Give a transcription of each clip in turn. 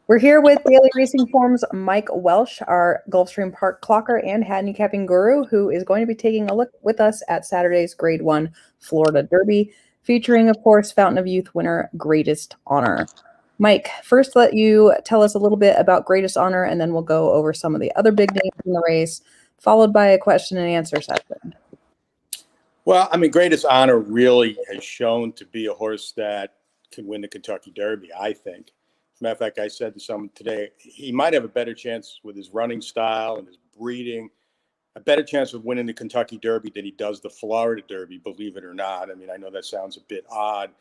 We're here with Daily Racing Form's Mike Welsch, our Gulfstream Park clocker and handicapping guru, who is going to be taking a look with us at Saturday's Grade 1 Florida Derby, featuring, of course, Fountain of Youth winner Greatest Honor. Mike, first let you tell us a little bit about Greatest Honor, and then we'll go over some of the other big names in the race, followed by a question and answer session. Well, I mean, Greatest Honor really has shown to be a horse that can win the Kentucky Derby, I think. As a matter of fact, I said to someone today, he might have a better chance with his running style and his breeding, a better chance of winning the Kentucky Derby than he does the Florida Derby, believe it or not. I mean, I know that sounds a bit odd,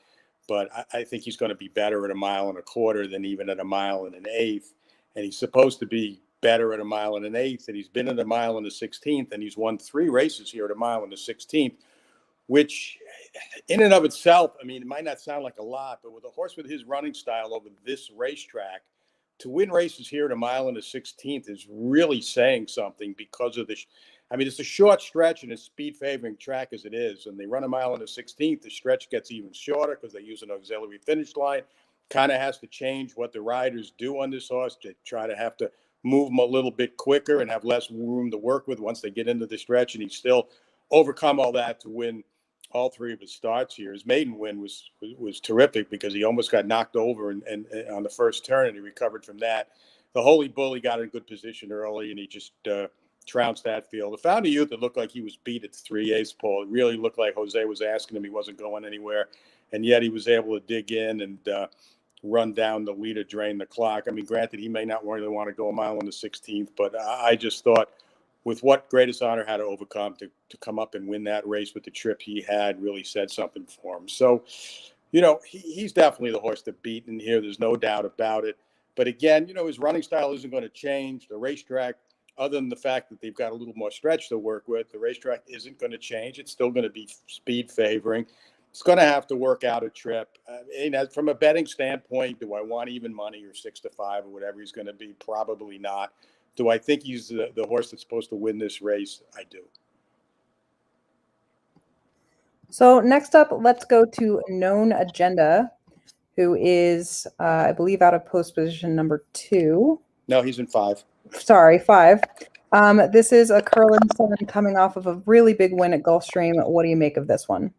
but I think he's going to be better at 1.25 miles than even at 1 1/8 miles. And he's supposed to be better at 1 1/8 miles, and he's been at 1 1/16 miles, and he's won 3 races here at 1 1/16 miles, which in and of itself, I mean, it might not sound like a lot, but with a horse with his running style over this racetrack, to win races here at 1 1/16 miles is really saying something because of the, I mean, it's a short stretch and a speed favoring track as it is. And they run 1 1/16 miles, the stretch gets even shorter because they use an auxiliary finish line. Kind of has to change what the riders do on this horse to try to have to move him a little bit quicker and have less room to work with once they get into the stretch. And he's still overcome all that to win all 3 of his starts here. His maiden win was terrific because he almost got knocked over and on the first turn, and he recovered from that. The Holy Bull, he got in good position early, and he just trounced that field. The Fountain of Youth, it looked like he was beat at the 3/8 pole. It really looked like Jose was asking him. He wasn't going anywhere, and yet he was able to dig in and run down the leader, drain the clock. I mean, granted, he may not really want to go 1 1/16 miles, but I just thought with what Greatest Honor had to overcome to come up and win that race with the trip he had really said something for him. So, you know, he's definitely the horse to beat in here. There's no doubt about it. But again, you know, his running style isn't going to change. The racetrack, other than the fact that they've got a little more stretch to work with, the racetrack isn't going to change. It's still going to be speed favoring. It's going to have to work out a trip. And from a betting standpoint, do I want even money or 6-5 or whatever he's going to be? Probably not. Do I think he's the horse that's supposed to win this race? I do. So next up, let's go to Known Agenda, who is, I believe, out of post position number 2. No, he's in 5. Sorry, 5. This is a Curlin 7 coming off of a really big win at Gulfstream. What do you make of this one?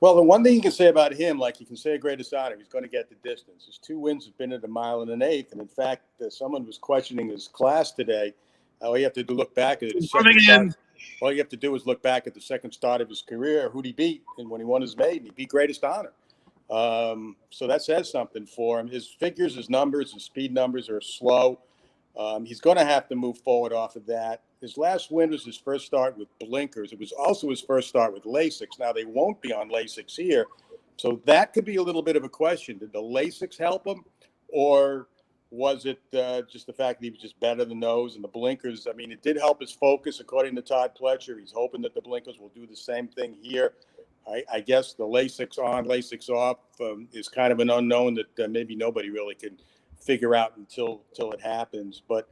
Well, the one thing you can say about him, like you can say at Greatest Honor, he's going to get the distance. His 2 wins have been at 1 1/8 miles. And in fact, someone was questioning his class today. All you have to do look back at his second start. All you have to do is look back at the second start of his career. Who'd he beat? And when he won his maiden, he beat Greatest Honor. So that says something for him. His figures, his numbers, his speed numbers are slow. He's going to have to move forward off of that. His last win was his first start with blinkers. It was also his first start with Lasix. Now, they won't be on Lasix here. So that could be a little bit of a question. Did the Lasix help him? Or was it just the fact that he was just better than those? And the blinkers, I mean, it did help his focus, according to Todd Pletcher. He's hoping that the blinkers will do the same thing here. I guess the Lasix on, Lasix off is kind of an unknown that maybe nobody really can figure out until it happens. But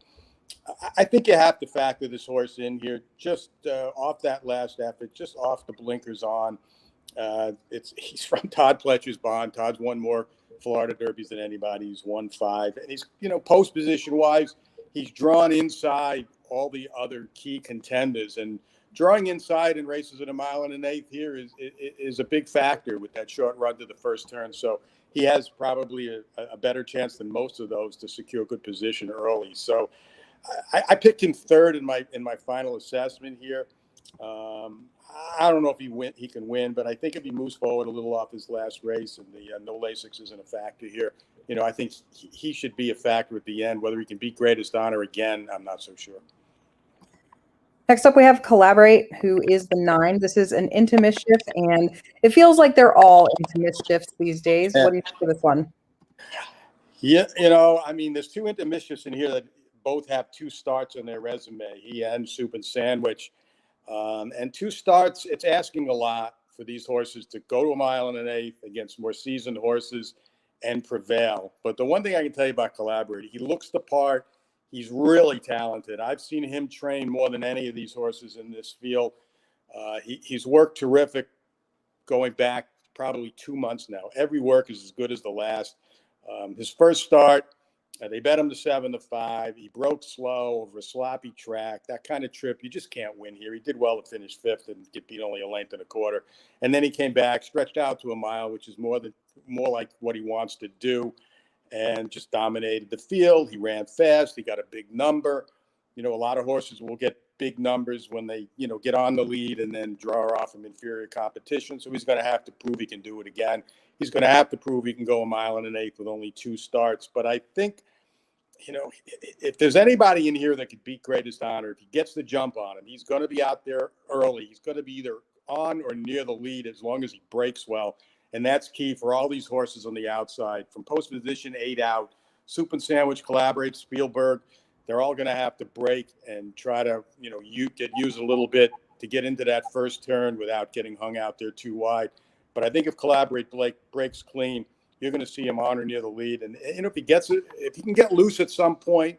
I think you have to factor this horse in here just off that last effort, just off the blinkers on. He's from Todd Pletcher's bond. Todd's won more Florida Derbies than anybody. He's won 5. And he's, you know, post position wise, he's drawn inside all the other key contenders. And drawing inside in races at 1 1/8 miles here is a big factor with that short run to the first turn. So he has probably a better chance than most of those to secure good position early. So I picked him 3rd in my final assessment here. I don't know if he can win, but I think if he moves forward a little off his last race and the no Lasix isn't a factor here, you know, I think he should be a factor at the end. Whether he can beat Greatest Honor again, I'm not so sure. Next up, we have Collaborate, who is the 9. This is an Into Mischief, and it feels like they're all Into Mischiefs these days. Yeah. What do you think of this one? Yeah, you know, I mean, there's 2 Into Mischiefs in here that both have 2 starts on their resume. He and Soup and Sandwich. And 2 starts, it's asking a lot for these horses to go to 1 1/8 miles against more seasoned horses and prevail. But the one thing I can tell you about Collaborate, he looks the part. He's really talented. I've seen him train more than any of these horses in this field. He's worked terrific going back probably 2 months now. Every work is as good as the last. His first start, They bet him to 7-5. He broke slow over a sloppy track. That kind of trip, you just can't win here. He did well to finish fifth and get beat only a length and a quarter. And then he came back, stretched out to a mile, which is more like what he wants to do, and just dominated the field. He ran fast. He got a big number. A lot of horses will get big numbers when they, get on the lead and then draw off from inferior competition. So he's going to have to prove he can do it again. He's going to have to prove he can go a mile and an eighth with only 2 starts. But I think, if there's anybody in here that could beat Greatest Honor, if he gets the jump on him, he's going to be out there early. He's going to be either on or near the lead as long as he breaks well. And that's key for all these horses on the outside. From post position 8 out, Soup and Sandwich, Collaborate, Spielberg, they're all going to have to break and try to, get used a little bit to get into that first turn without getting hung out there too wide. But I think if Collaborate breaks clean, you're going to see him on or near the lead. And if he can get loose at some point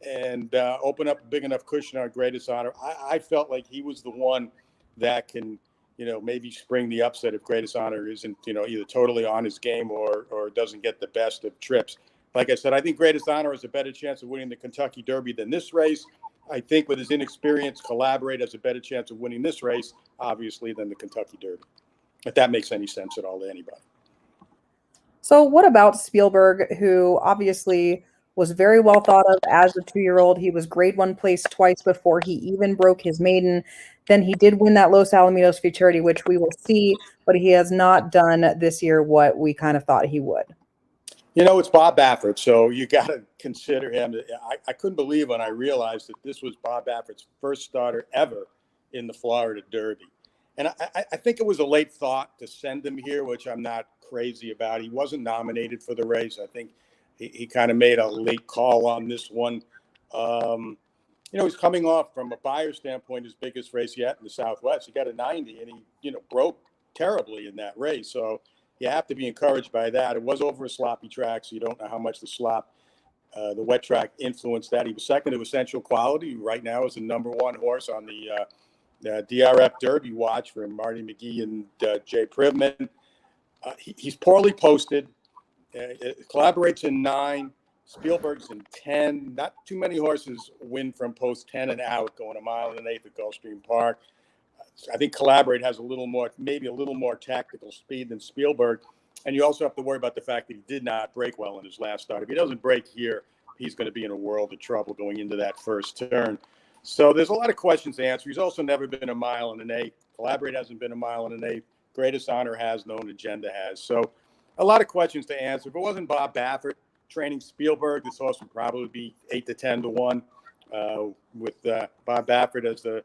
and open up a big enough cushion on Greatest Honor, I felt like he was the one that can, maybe spring the upset if Greatest Honor isn't, either totally on his game or doesn't get the best of trips. Like I said, I think Greatest Honor has a better chance of winning the Kentucky Derby than this race. I think with his inexperience, Collaborate has a better chance of winning this race, obviously, than the Kentucky Derby. If that makes any sense at all to anybody. So what about Spielberg, who obviously was very well thought of as a 2-year-old? He was grade 1 place twice before he even broke his maiden. Then he did win that Los Alamitos Futurity, which we will see, but he has not done this year what we kind of thought he would. It's Bob Baffert, so you got to consider him. I couldn't believe when I realized that this was Bob Baffert's first starter ever in the Florida Derby. And I think it was a late thought to send him here, which I'm not crazy about. He wasn't nominated for the race. I think he kind of made a late call on this one. He's coming off, from a buyer standpoint, his biggest race yet in the Southwest. He got a 90, and he, broke terribly in that race. So you have to be encouraged by that. It was over a sloppy track, so you don't know how much the wet track influenced that. He was second to Essential Quality, who right now is the number 1 horse on the DRF Derby watch for Marty McGee and Jay Privman. He's poorly posted. Collaborates in 9. Spielberg's in 10. Not too many horses win from post 10 and out, going a mile and an eighth at Gulfstream Park. I think Collaborate has maybe a little more tactical speed than Spielberg. And you also have to worry about the fact that he did not break well in his last start. If he doesn't break here, he's going to be in a world of trouble going into that first turn. So there's a lot of questions to answer. He's also never been a mile and an eighth. Collaborate hasn't been a mile and an eighth. Greatest Honor has, Known Agenda has. So a lot of questions to answer. If it wasn't Bob Baffert training Spielberg, this horse would probably be 8 to 10 to 1. With Bob Baffert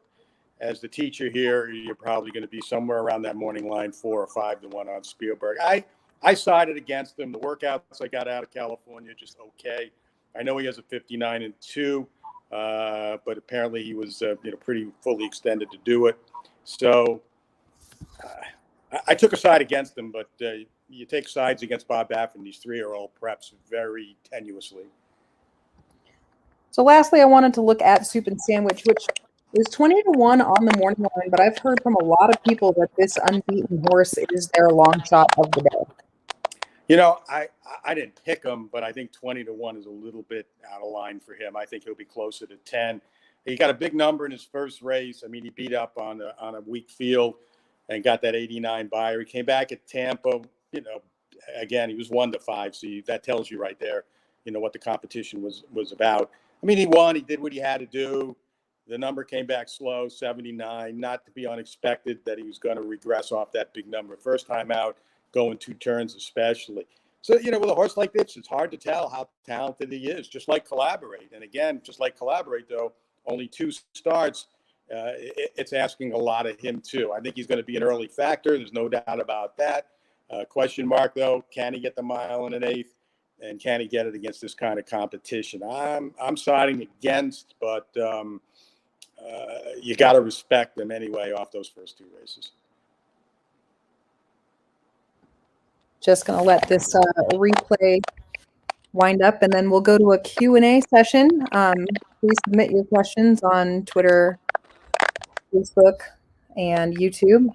as the teacher here, you're probably going to be somewhere around that morning line 4 or 5 to 1 on Spielberg. I sided against him. The workouts I got out of California just okay. I know he has a 59-2. But apparently he was, pretty fully extended to do it. So I took a side against him, but you take sides against Bob Baffert, and these 3 are all perhaps very tenuously. So lastly, I wanted to look at Soup and Sandwich, which is 20 to 1 on the morning line, but I've heard from a lot of people that this unbeaten horse is their long shot of the day. I didn't pick him, but I think 20 to 1 is a little bit out of line for him. I think he'll be closer to 10. He got a big number in his first race. I mean, he beat up on a weak field and got that 89 buyer. He came back at Tampa. Again, he was 1 to 5. So that tells you right there, what the competition was about. I mean, he won. He did what he had to do. The number came back slow, 79. Not to be unexpected that he was going to regress off that big number first time out, going 2 turns especially. So, with a horse like this, it's hard to tell how talented he is, just like Collaborate. And again, just like Collaborate, though, only 2 starts, it's asking a lot of him, too. I think he's going to be an early factor. There's no doubt about that. Question mark, though, can he get the mile and an eighth? And can he get it against this kind of competition? I'm siding against, but you got to respect him anyway off those first 2 races. Just going to let this replay wind up, and then we'll go to a Q&A session. Please submit your questions on Twitter, Facebook, and YouTube.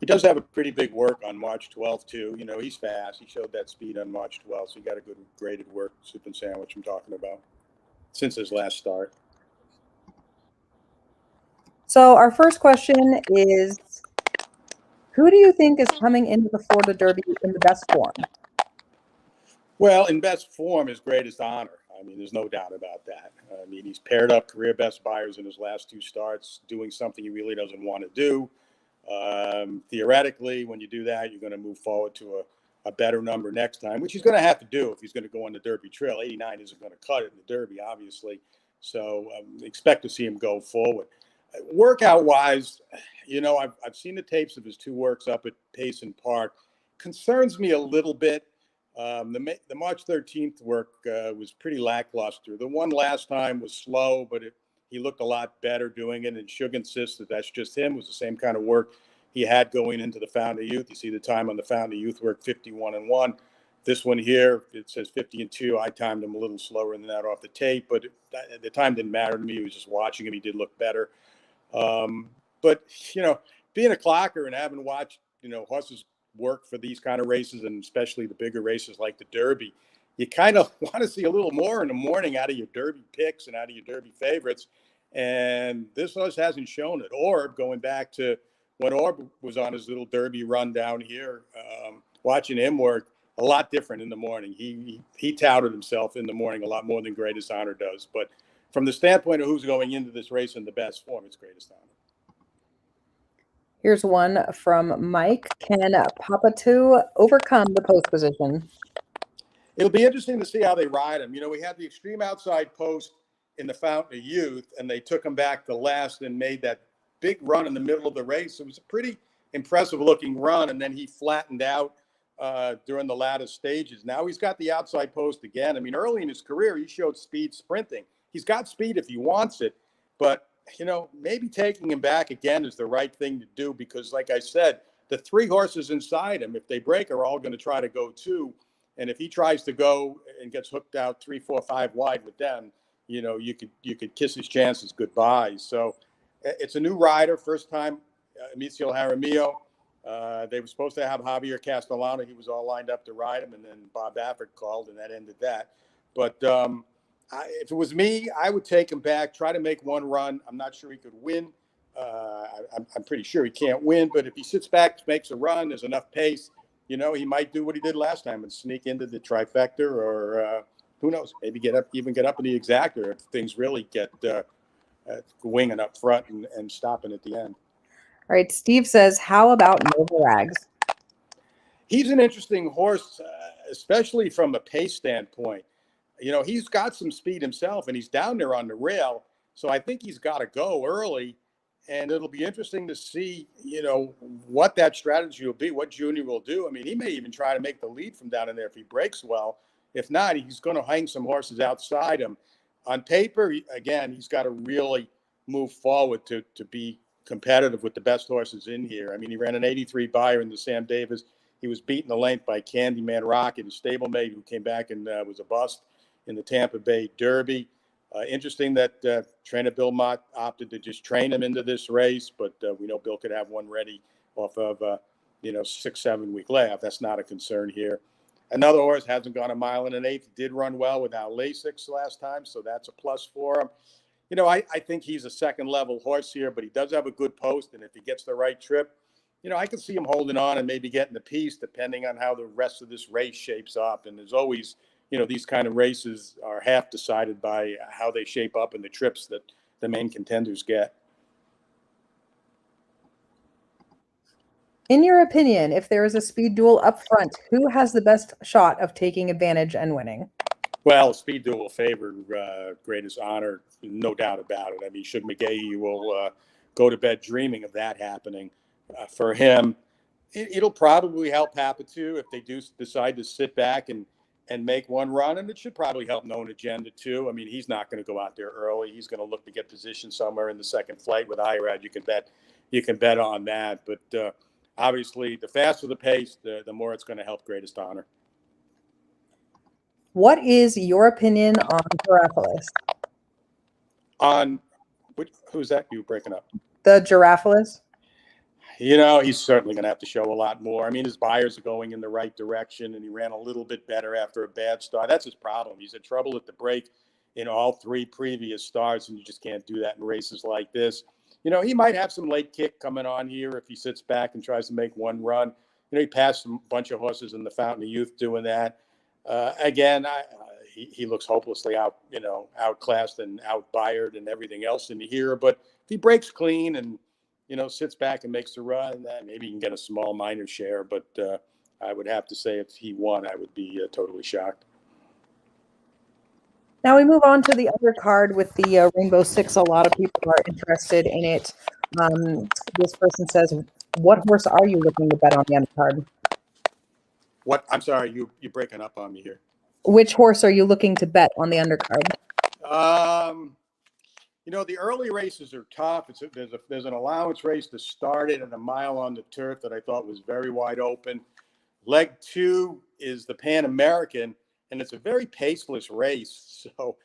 He does have a pretty big work on March 12th, too. You know, he's fast. He showed that speed on March 12th, so he got a good graded work, soup and sandwich I'm talking about, since his last start. So our first question is, who do you think is coming into the Florida Derby in the best form? Well, in best form, his greatest honor. I mean, there's no doubt about that. I mean, he's paired up career best buyers in his last 2 starts, doing something he really doesn't want to do. Theoretically, when you do that, you're going to move forward to a better number next time, which he's going to have to do if he's going to go on the Derby trail. 89 isn't going to cut it in the Derby, obviously. So expect to see him go forward. Workout-wise, you know, I've seen the tapes of his 2 works up at Payson Park. Concerns me a little bit. The March 13th work was pretty lackluster. The one last time was slow, but he looked a lot better doing it. And Shug insists that that's just him. It was the same kind of work he had going into the Fountain of Youth. You see the time on the Fountain of Youth work, 51-1. This one here, it says 50-2. I timed him a little slower than that off the tape, but the time didn't matter to me. He was just watching him. He did look better. But, you know, being a clocker and having watched, you know, horses work for these kind of races, and especially the bigger races like the Derby, you kind of want to see a little more in the morning out of your Derby picks and out of your Derby favorites. And this horse hasn't shown it. Orb, going back to when Orb was on his little Derby run down here, watching him work, a lot different in the morning. He touted himself in the morning a lot more than Greatest Honor does. But from the standpoint of who's going into this race in the best form, it's Greatest Honor. Here's one from Mike. Can Papa 2 overcome the post position? It'll be interesting to see how they ride him. You know, we had the extreme outside post in the Fountain of Youth, and they took him back to last and made that big run in the middle of the race. It was a pretty impressive looking run, and then he flattened out during the latter stages. Now he's got the outside post again. I mean, early in his career, he showed speed sprinting. He's got speed if he wants it, but you know, maybe taking him back again is the right thing to do, because like I said, the 3 horses inside him, if they break, are all going to try to go 2. And if he tries to go and gets hooked out 3, 4, 5 wide with them, you know, you could kiss his chances goodbye. So it's a new rider, first time Amicio Jaramillo. They were supposed to have Javier Castellano. He was all lined up to ride him, and then Bob Baffert called, and that ended that. But if it was me, I would take him back, try to make one run. I'm not sure he could win. I'm pretty sure he can't win, but if he sits back, makes a run, there's enough pace, you know, he might do what he did last time and sneak into the trifecta, or who knows, maybe get up in the exactor if things really get winging up front and stopping at the end. All right, Steve says, how about Nova Rags? He's an interesting horse, especially from a pace standpoint. You know, he's got some speed himself, and he's down there on the rail. So I think he's got to go early, and it'll be interesting to see, you know, what that strategy will be, what Junior will do. I mean, he may even try to make the lead from down in there if he breaks well. If not, he's going to hang some horses outside him. On paper, again, he's got to really move forward to be competitive with the best horses in here. I mean, he ran an 83 buyer in the Sam Davis. He was beaten the length by Candyman Rocket, his stablemate, who came back and was a bust in the Tampa Bay Derby. Interesting that trainer Bill Mott opted to just train him into this race, but we know Bill could have one ready off of 6-7 week layoff. That's not a concern here. Another horse hasn't gone 1 1/8 miles. Did run well without Lasix last time, so that's a plus for him. You know, I think he's a second level horse here, but he does have a good post, and if he gets the right trip, you know, I can see him holding on and maybe getting the piece depending on how the rest of this race shapes up. And there's always, you know, these kind of races are half decided by how they shape up in the trips that the main contenders get. In your opinion, if there is a speed duel up front, who has the best shot of taking advantage and winning? Well, speed duel will favor Greatest Honor, no doubt about it. I mean, Shug McGahee will go to bed dreaming of that happening. For him, it'll probably help Papa too if they do decide to sit back and make one run, and it should probably help Known Agenda too. I mean, he's not going to go out there early. He's going to look to get positioned somewhere in the second flight with IRAD. You can bet on that. But obviously, the faster the pace, the more it's going to help Greatest Honor. What is your opinion on Giraffalis? On who's that? You breaking up? The Giraffalis? He's certainly going to have to show a lot more. I mean, his buyers are going in the right direction, and he ran a little bit better after a bad start. That's his problem. He's had trouble at the break in all three previous starts, and you just can't do that in races like this. He might have some late kick coming on here if he sits back and tries to make one run. He passed a bunch of horses in the Fountain of Youth doing that. Again, he looks hopelessly outclassed and outbuyered and everything else in here. But if he breaks clean and sits back and makes a run, maybe he can get a small minor share. But I would have to say if he won, I would be totally shocked. Now we move on to the undercard with the Rainbow Six. A lot of people are interested in it. This person says, what horse are you looking to bet on the undercard? What? I'm sorry, you're breaking up on me here. Which horse are you looking to bet on the undercard? The early races are tough. There's an allowance race to start it and a mile on the turf that I thought was very wide open. Leg 2 is the Pan American, and it's a very paceless race. So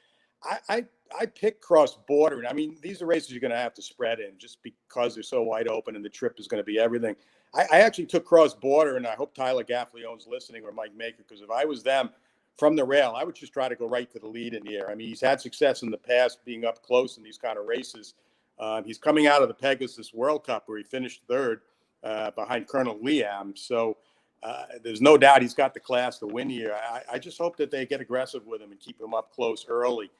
I picked Cross Border. I mean, these are races you're going to have to spread in just because they're so wide open and the trip is going to be everything. I actually took Cross Border, and I hope Tyler Gaffleone's listening, or Mike Maker, because if I was them from the rail, I would just try to go right to the lead in here. I mean, he's had success in the past being up close in these kind of races. He's coming out of the Pegasus World Cup where he finished third behind Colonel Liam. So there's no doubt he's got the class to win here. I just hope that they get aggressive with him and keep him up close early.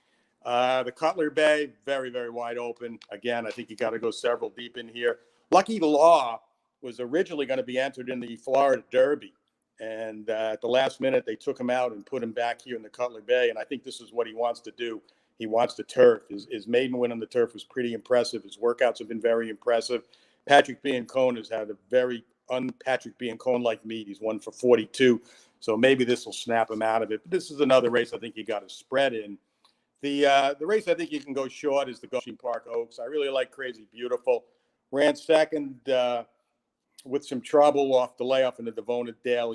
The Cutler Bay, very, very wide open. Again, I think you got to go several deep in here. Lucky Law was originally going to be entered in the Florida Derby. And at the last minute, they took him out and put him back here in the Cutler Bay. And I think this is what he wants to do. He wants the turf. His maiden win on the turf was pretty impressive. His workouts have been very impressive. Patrick Biancone has had a very un-Patrick Biancone-like meet. He's won for 42. So maybe this will snap him out of it. But this is another race I think you got to spread in. The race I think you can go short is the Gulfstream Park Oaks. I really like Crazy Beautiful. Ran second with some trouble off the layoff in the Devona Dale.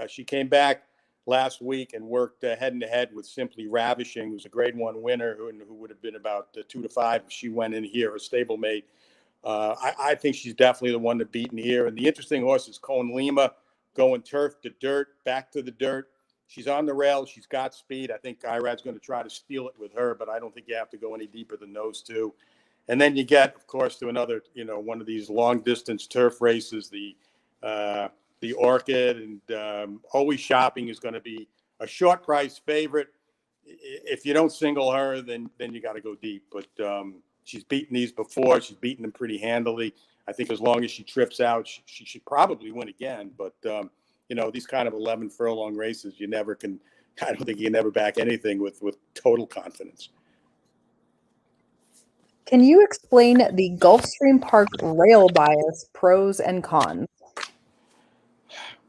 She came back last week and worked head-to-head with Simply Ravishing, who's a Grade 1 winner who would have been about 2 to 5 if she went in here, a stablemate. I think she's definitely the one to beat in here. And the interesting horse is Cone Lima, going turf to dirt, back to the dirt. She's on the rail. She's got speed. I think Irad's going to try to steal it with her, but I don't think you have to go any deeper than those two. And then you get, of course, to another, one of these long-distance turf races, the Orchid, and Always Shopping is going to be a short price favorite. If you don't single her, then you got to go deep. But she's beaten these before. She's beaten them pretty handily. I think as long as she trips out, she should probably win again. But, these kind of 11 furlong races, I don't think you can ever back anything with total confidence. Can you explain the Gulfstream Park rail bias, pros and cons?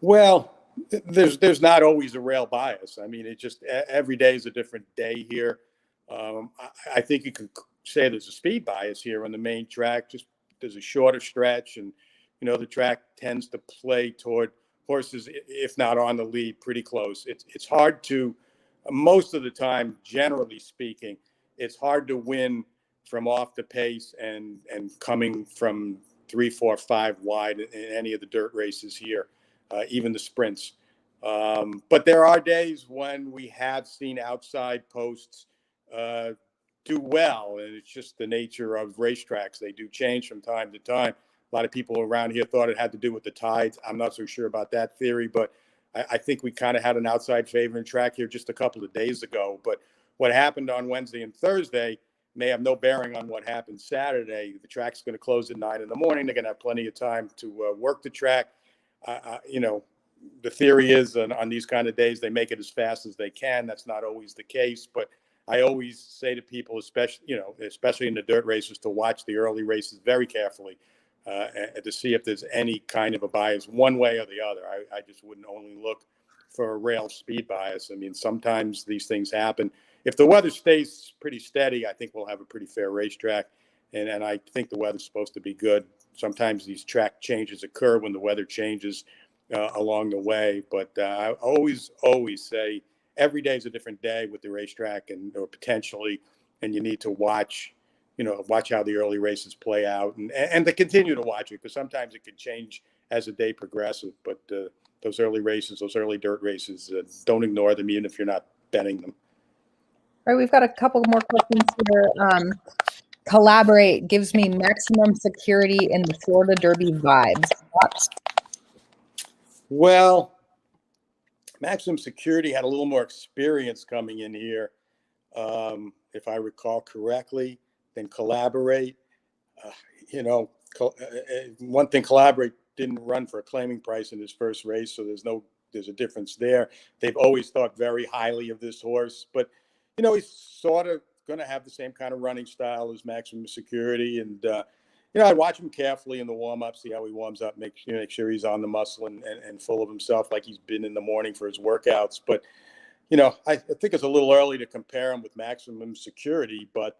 Well, there's not always a rail bias. I mean, it just every day is a different day here. I think you can say there's a speed bias here on the main track. Just there's a shorter stretch, and the track tends to play toward horses, if not on the lead, pretty close. It's hard to, most of the time, generally speaking, it's hard to win from off the pace and coming from 3, 4, 5 wide in any of the dirt races here, even the sprints. But there are days when we have seen outside posts do well, and it's just the nature of racetracks. They do change from time to time. A lot of people around here thought it had to do with the tides. I'm not so sure about that theory, but I think we kind of had an outside favoring track here just a couple of days ago. But what happened on Wednesday and Thursday may have no bearing on what happened Saturday. The track's going to close at 9 in the morning. They're going to have plenty of time to work the track. The theory is on these kind of days, they make it as fast as they can. That's not always the case, but I always say to people, especially in the dirt races, to watch the early races very carefully to see if there's any kind of a bias one way or the other. I just wouldn't only look for a rail speed bias. I mean, sometimes these things happen. If the weather stays pretty steady, I think we'll have a pretty fair racetrack. And I think the weather's supposed to be good. Sometimes these track changes occur when the weather changes along the way. But I always say every day is a different day with the racetrack or potentially, and you need to watch, watch how the early races play out and to continue to watch it, because sometimes it could change as the day progresses. But those early races, those early dirt races, don't ignore them, even if you're not betting them. All right, we've got a couple more questions here. Collaborate gives me maximum security in the Florida Derby vibes. Thoughts? Well, maximum security had a little more experience coming in here, if I recall correctly, than Collaborate. One thing, Collaborate didn't run for a claiming price in his first race, so there's a difference there. They've always thought very highly of this horse, but he's sort of going to have the same kind of running style as Maximum Security, and I'd watch him carefully in the warm-up, see how he warms up, make sure he's on the muscle and full of himself like he's been in the morning for his workouts. But I think it's a little early to compare him with Maximum Security, but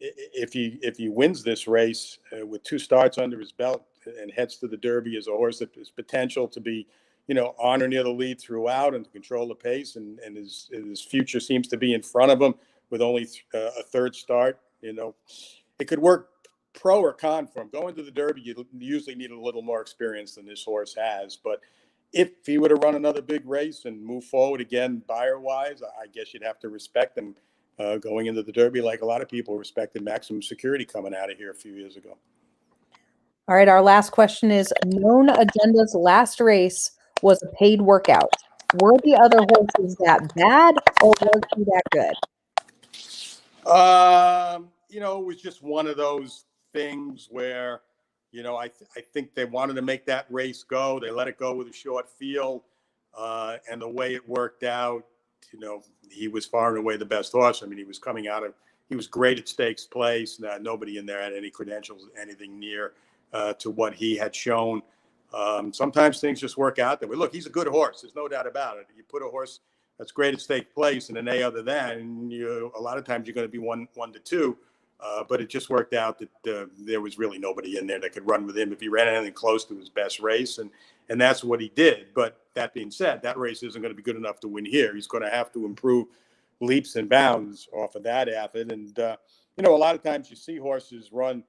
if he wins this race with 2 starts under his belt and heads to the Derby as a horse that has potential to be, on or near the lead throughout and to control the pace, and his future seems to be in front of him with only a 3rd start, it could work pro or con for him. Going to the Derby, you usually need a little more experience than this horse has. But if he were to run another big race and move forward again, buyer-wise, I guess you'd have to respect him going into the Derby, like a lot of people respected Maximum Security coming out of here a few years ago. All right, our last question is, Known Agenda's last race was a paid workout. Were the other horses that bad, or was he that good? It was just one of those things where, I think they wanted to make that race go. They let it go with a short field, and the way it worked out, he was far and away the best horse. I mean, he was great at stakes place. Nobody in there had any credentials, anything near to what he had shown. Sometimes things just work out that way. Look, he's a good horse. There's no doubt about it. You put a horse that's great at stake place and an A other than, a lot of times you're going to be one to 2. But it just worked out that there was really nobody in there that could run with him if he ran anything close to his best race. And that's what he did. But that being said, that race isn't going to be good enough to win here. He's going to have to improve leaps and bounds off of that effort. And, a lot of times you see horses run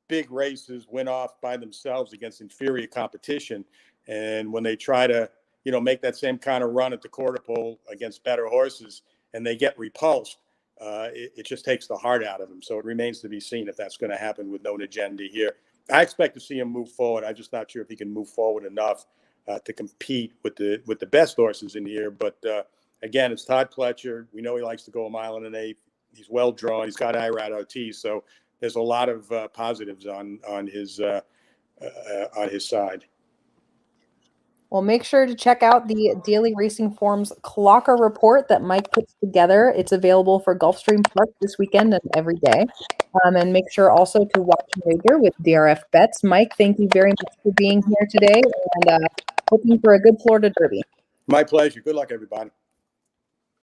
big races, win off by themselves against inferior competition. And when they try to, make that same kind of run at the quarter pole against better horses and they get repulsed, it just takes the heart out of them. So it remains to be seen if that's going to happen with Known Agenda here. I expect to see him move forward. I'm just not sure if he can move forward enough to compete with the best horses in here. But again, it's Todd Pletcher. We know he likes to go 1 1/8. He's well drawn. He's got IRAD OT. So there's a lot of positives on his side. Well, make sure to check out the Daily Racing Forms Clocker report that Mike puts together. It's available for Gulfstream Park this weekend and every day. And make sure also to watch Wager with DRF Bets. Mike, thank you very much for being here today, and hoping for a good Florida Derby. My pleasure. Good luck, everybody.